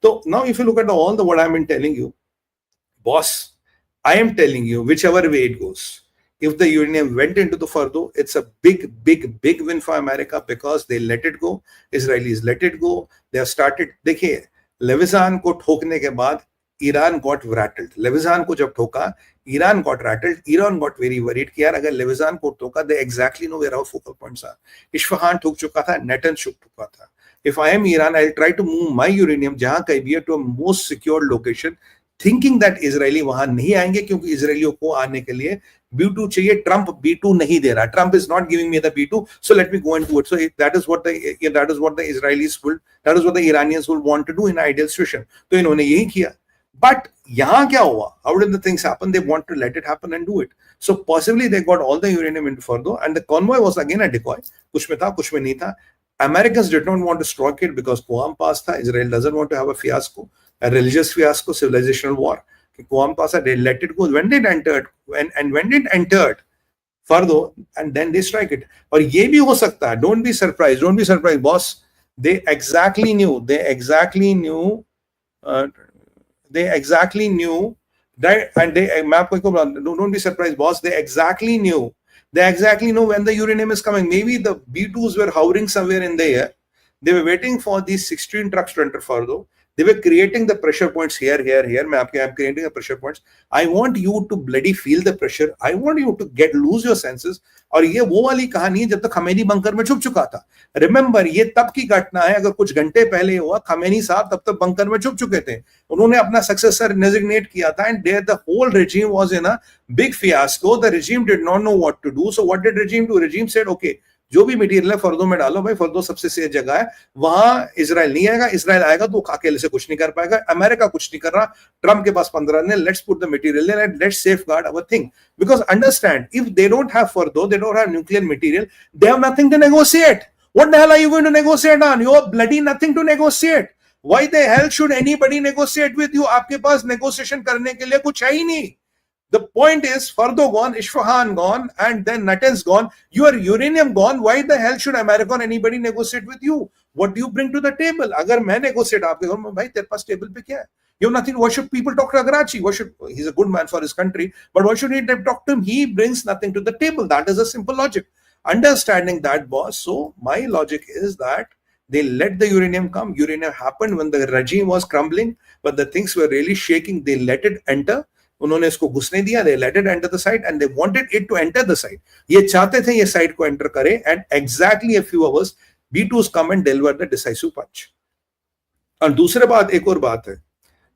So now if you look at all the what I've been telling you, boss, I am telling you, whichever way it goes, if the uranium went into the Fordo, it's a big, big, big win for America because they let it go. Israelis let it go. They have started. देखिए, लेविजान को ठोकने के बाद Iran got rattled. लेविजान को जब ठोका, Iran got rattled. Iran got very worried कि यार अगर लेविजान को ठोका, they exactly know where our focal points are. Isfahan ठोक चुका था, Natanz ठोका था. If I am Iran, I'll try to move my uranium जहां कहीं भी है to a most secure location, thinking that Israeli वहां नहीं आएंगे क्योंकि इजरायलियों को आने के लिए B2 चाहिए. ट्रंप B2 नहीं दे रहा. Trump is not giving me the B2, so let me go and do it. So that is what the Israelis will, that is what the Iranians will want to do in ideal situation. तो इन्होंने यही किया. But यहां क्या हुआ? How did the things happen? They want to let it happen and do it. So possibly they got all the uranium into Fordow and the convoy was again a decoy. कुछ में था, कुछ में नहीं था. Americans did not want to strike it because Quam Pass tha. Israel doesn't want to have a fiasco, a religious fiasco, civilizational war. Quam Pass, they let it go. When it entered, when it entered Fardo, and then they strike it. और ये भी हो सकता है. Don't be surprised, boss. They exactly knew that, and they. मैं आपको एक बात, don't be surprised, boss. They exactly know when the uranium is coming. Maybe the B2s were hovering somewhere in the air. They were waiting for these 16 trucks to enter Fardo. They were creating the pressure points here. I'm creating the pressure points. I want you to bloody feel the pressure. I want you to lose your senses. और ये वो वाली कहानी है जब तक Khamenei bunker में छुप चुका था. रिमेंबर, ये तब की घटना है. अगर कुछ घंटे पहले हुआ, खमेनी साहब तब तक बंकर में छुप चुके थे. उन्होंने अपना सक्सेसर डेजिग्नेट किया था, and there the whole regime was in a big fiasco. The regime did not know what to do. So what did regime do? Regime said, okay, जो भी मटेरियल है फर्दो में डालो भाई. फर्दो सबसे सेफ जगह है. वहां इजराइल नहीं आएगा. इजराइल आएगा तो अकेले से कुछ नहीं कर पाएगा. अमेरिका कुछ नहीं कर रहा. ट्रंप के पास 15 दिन. Let's put the material there and let's safeguard our thing. Because understand, if they don't have Fordow, they don't have nuclear material, they have nothing to negotiate. What the hell are you going to negotiate on? You have bloody nothing to negotiate. Why the hell should anybody negotiate with you? आपके पास negotiation करने के लिए कुछ है ही नहीं. The point is, Fardo gone, Isfahan gone, and then Natanz gone. Your uranium gone. Why the hell should America or anybody negotiate with you? What do you bring to the table? अगर मैं negotiate आपके घर में, भाई तेरे पास table पे क्या है? You have nothing. Why should people talk to Karachi? He's a good man for his country, but why should he talk to him? He brings nothing to the table. That is a simple logic. Understanding that, boss. So my logic is that they let the uranium come. Uranium happened when the regime was crumbling, but the things were really shaking. They let it enter. उन्होंने इसको घुसने दिया. They let it enter the site and they wanted it to enter the site. ये चाहते थे ये site को enter करे, and exactly a few hours B2s come and deliver the decisive punch. और दूसरे बात, एक और बात है.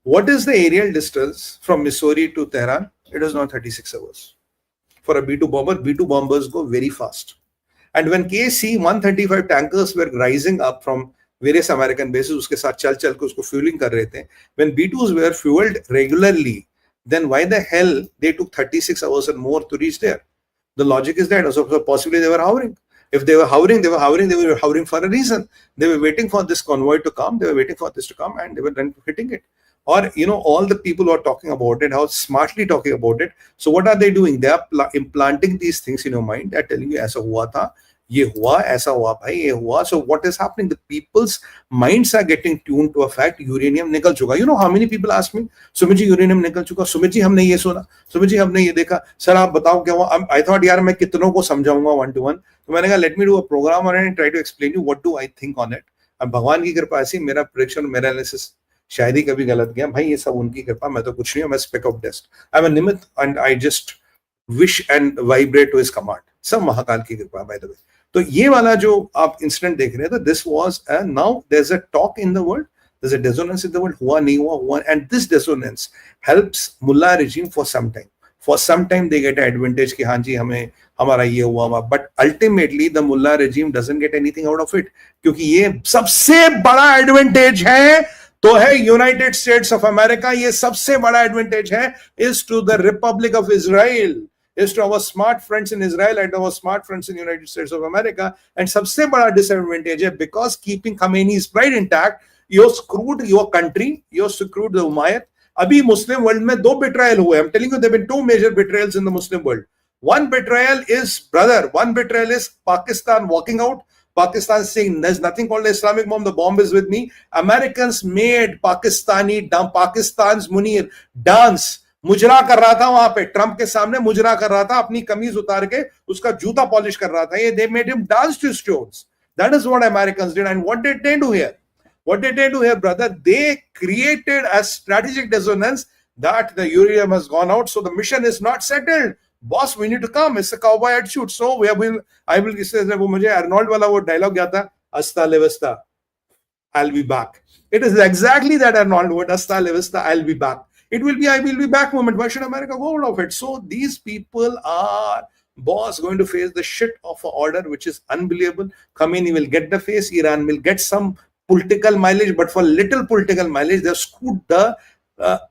What is the aerial distance from Missouri to Tehran? It is now 36 hours. For a B2 bomber, B2 bombers go very fast. And when KC-135 tankers were rising up from various American bases, उसके साथ चल के उसको fueling कर रहे थे. When B2s were fueled regularly, then why the hell they took 36 hours and more to reach there? The logic is that so possibly they were hovering. If they were hovering for a reason. They were waiting for this convoy to come. They were waiting for this to come, and they were then hitting it. Or, all the people who are talking about it, how smartly talking about it. So what are they doing? They are implanting these things in your mind. They are telling you, ऐसा हुआ था, ये हुआ, ऐसा हुआ भाई, ये हुआ. So what is happening? The people's minds are getting tuned to a fact. Uranium निकल चुका. You know how many people ask me, Sumit ji uranium निकल चुका. सुमित जी हमने ये सुना. सुमित जी हमने ये देखा. सर आप बताओ क्या हुआ. I thought यार मैं कितनों को समझाऊंगा 1 to 1. तो मैंने कहा let me do a program on it and try to explain you what do I think on it. अब भगवान की कृपा ऐसी, मेरा प्रेडिक्शन, मेरा एनालिसिस शायद ही कभी गलत गया भाई. ये सब उनकी कृपा. मैं तो कुछ नहीं हूँ. मैं speck of dust. I am a निमित्त and I just wish and vibrate to his command. सब महाकाल की कृपा by the way. तो ये वाला जो आप इंसिडेंट देख रहे हैं, तो this was now there is a talk in the world, there is a dissonance in the world. हुआ नहीं हुआ, and this dissonance helps mullah regime for some time. For some time they get advantage कि हाँ जी हमें हमारा ये हुआ, but ultimately the mullah regime doesn't get anything out of it. क्योंकि ये सबसे बड़ा एडवांटेज है तो है यूनाइटेड स्टेट्स ऑफ अमेरिका. ये सबसे बड़ा एडवांटेज है is to the republic of Israel, is to our smart friends in Israel and our smart friends in United States of America. And सबसे बड़ा disadvantage है because keeping Khamenei's pride intact, you screwed your country, you screwed the Umayyad. अभी मुस्लिम world में 2 betrayal हुए. I'm telling you, there have been 2 major betrayals in the Muslim world. One betrayal is, brother, one betrayal is Pakistan walking out. Pakistan is saying there's nothing called Islamic bomb. The bomb is with me. Americans made Pakistan's Munir dance. मुजरा कर रहा था वहां पे, Trump के सामने मुजरा कर रहा था, अपनी कमीज उतार के उसका जूता पॉलिश कर रहा था. ये they made him dance to his tunes. That is what Americans did. And what did they do here? What did they do here, brother? They created a strategic dissonance that the uranium has gone out, so the mission is not settled. Boss, we need to come. It's a cowboy attitude. So I will. वो मुझे Arnold वाला वो dialogue याद था, hasta la vista, I'll be back. It is exactly that Arnold word, hasta la vista, I'll be back. It will be I will be back moment. Why should America go out of it? So these people are, boss, going to face the shit of an order which is unbelievable. Khomeini will get the face, Iran will get some political mileage, but for little political mileage, they've screwed the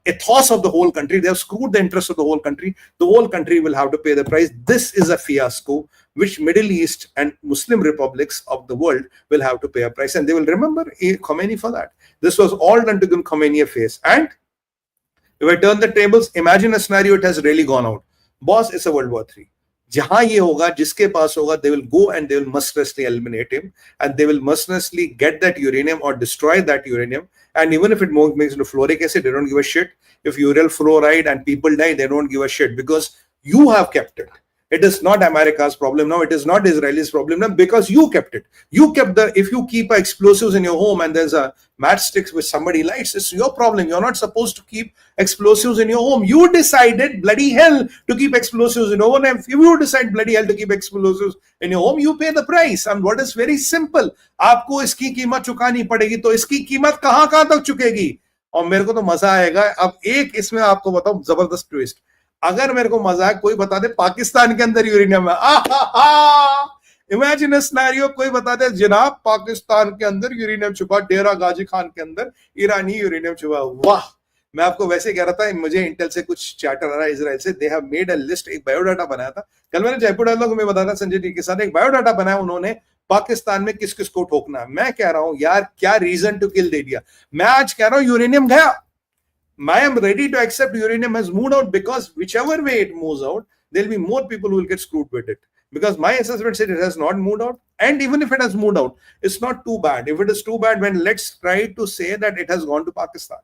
ethos of the whole country. They have screwed the interests of the whole country. The whole country will have to pay the price. This is a fiasco which Middle East and Muslim republics of the world will have to pay a price, and they will remember Khomeini for that. This was all done to give Khomeini a face. And if I turn the tables, imagine a scenario it has really gone out. Boss, it's a World War III. जहां ये होगा, जिसके पास होगा, they will go and they will mercilessly eliminate him, and they will mercilessly get that uranium or destroy that uranium. And even if it makes into fluoric acid, they don't give a shit. If uryl fluoride and people die, they don't give a shit, because you have kept it. It is not America's problem now. It is not Israel's problem now, because you kept it. You kept if you keep explosives in your home and there's a matchsticks which somebody lights, it's your problem. You're not supposed to keep explosives in your home. You decided bloody hell to keep explosives in your home. If you decide bloody hell to keep explosives in your home, you pay the price. And what is very simple, आपको इसकी कीमत चुकानी पड़ेगी. तो इसकी कीमत कहां तक चुकेगी? और मेरे को तो मजा आएगा. अब एक इसमें आपको बताऊं जबरदस्त ट्विस्ट. अगर मेरे को मजा है, कोई बता दे पाकिस्तान के अंदर यूरेनियम है. इमेजिन सिनेरियो, कोई बता दे जनाब पाकिस्तान के अंदर यूरेनियम छुपा, डेरा गाजी खान के अंदर ईरानी यूरेनियम छुपा. वाह, मैं आपको वैसे कह रहा था, मुझे इंटेल से कुछ चैटर आ रहा है इजराइल से. They have made a list, एक बायोडाटा बनाया था. कल मैंने जयपुर डायलॉग में बताया था संजय जी के साथ, एक बायोडाटा बनाया उन्होंने पाकिस्तान में किस किस को ठोकना है. मैं कह रहा हूं यार, क्या रीजन टू किल दे दिया. मैं आज कह रहा हूं यूरेनियम गया. I am ready to accept uranium has moved out, because whichever way it moves out, there will be more people who will get screwed with it. Because my assessment said it has not moved out, and even if it has moved out, it's not too bad. If it is too bad, then let's try to say that it has gone to Pakistan.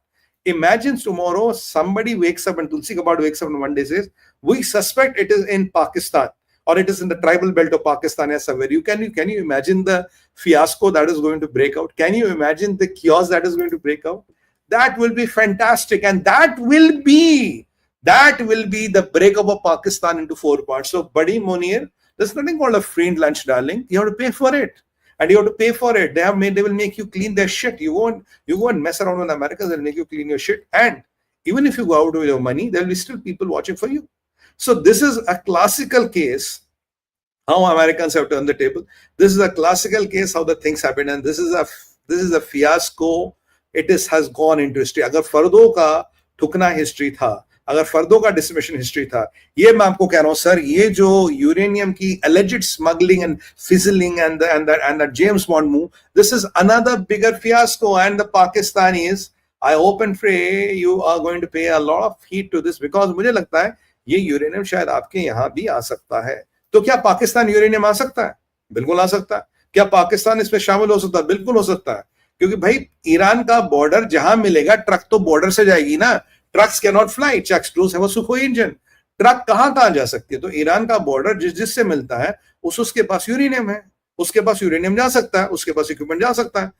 Imagine tomorrow somebody wakes up and Tulsi Gabbard wakes up and one day says, we suspect it is in Pakistan, or it is in the tribal belt of Pakistan or somewhere. Can you imagine the fiasco that is going to break out? Can you imagine the chaos that is going to break out? That will be fantastic, and that will be the breakup of Pakistan into 4 parts. So, Buddy Munir, there's nothing called a free lunch, darling. You have to pay for it, and you have to pay for it. They will make you clean their shit. You go and mess around with America, they'll make you clean your shit. And even if you go out with your money, there will be still people watching for you. So this is a classical case how Americans have turned the table. This is a classical case how the things happen, and this is a fiasco. It has gone into history. अगर फर्दों का ठुकना history था, अगर फर्दों का डिसमिशन history था, ये मैं आपको कह रहा हूं सर, ये जो यूरेनियम की alleged smuggling and fizzling and the James Bond move, this is another bigger fiasco. And the Pakistanis, I hope and pray you are going to pay a lot of heed to this, because मुझे लगता है ये uranium शायद आपके यहाँ भी आ सकता है. तो क्या पाकिस्तान यूरेनियम आ सकता है? बिल्कुल आ सकता है. क्या पाकिस्तान इसमें शामिल हो सकता है? बिल्कुल हो सकता है. क्योंकि भाई ईरान का बॉर्डर जहां मिलेगा, ट्रक तो बॉर्डर से जाएगी ना. Trucks can not fly, trucks don't have a Sukhoi engine. Truck कहां जा सकती है? तो ईरान का बॉर्डर जिससे मिलता है उसके पास यूरेनियम है, उसके पास यूरेनियम जा सकता है, उसके पास इक्विपमेंट जा सकता है.